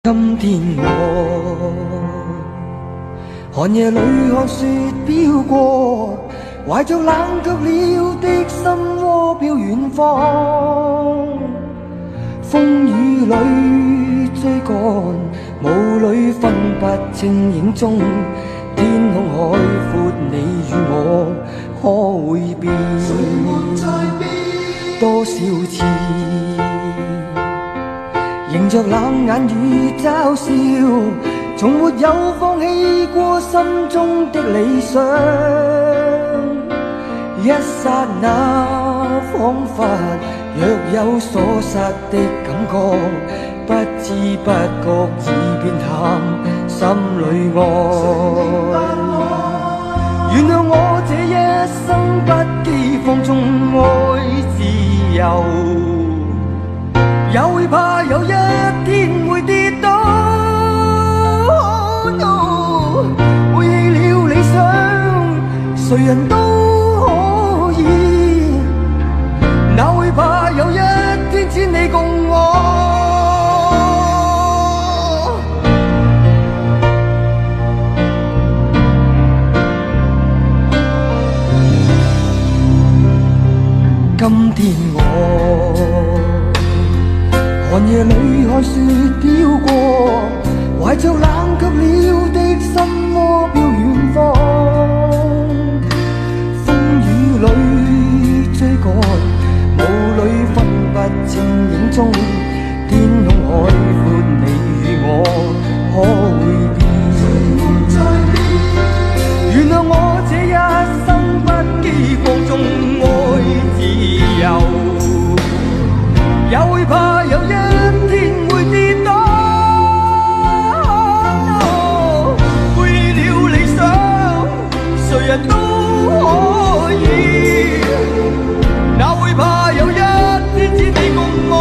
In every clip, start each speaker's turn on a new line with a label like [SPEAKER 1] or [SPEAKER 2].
[SPEAKER 1] 今天我寒夜里看雪飄過，懷着冷卻了的心窩飄遠方。風雨裏追趕，霧裏分不清影蹤。天空海闊，你與我可會變？多少次迎着冷眼與嘲笑，從沒有放棄過心中的理想。一剎那彷彿若有所失的感覺，不知不覺已變淡心裏愛。原諒我這一生不羈放縱愛自由，也會怕有一天會跌倒。背棄了理想，誰人都可以，哪會怕有一天只你共我。今天我寒夜裏看雪飄過，懷着冷卻了的心窩飄遠方。風雨裏追趕，霧裏分不清影蹤。天空海闊，你與我可會變？原諒我這一生不羈放縱愛自由，也會怕有一天會跌倒。背棄了理想，誰人都可以，哪會怕有一天只你共我。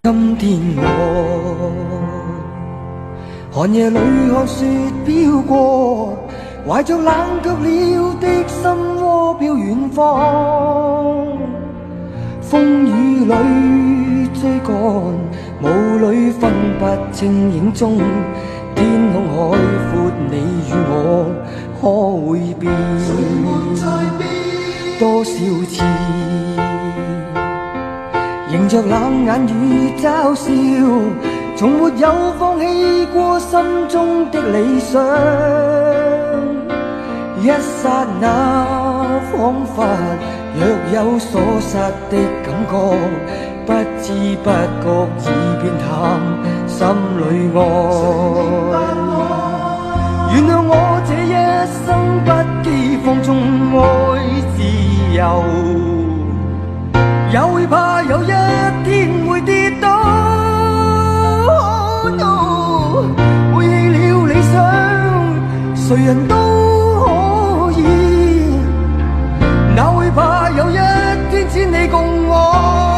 [SPEAKER 1] 今天我寒夜裏看雪飄過，懷着冷卻了的心窩飄遠方。風雨裏追趕，霧裏分不清影蹤。天空海闊，你與我可會變？多少次迎着冷眼與嘲笑，從沒有放棄過心中的理想。一剎那彷彿若有所失的感覺，不知不覺已變淡心裏愛。原諒我這一生不羈放縱愛自由，也會怕有一天會跌倒。背棄了理想，誰人都可以，哪會怕有一天只你共我。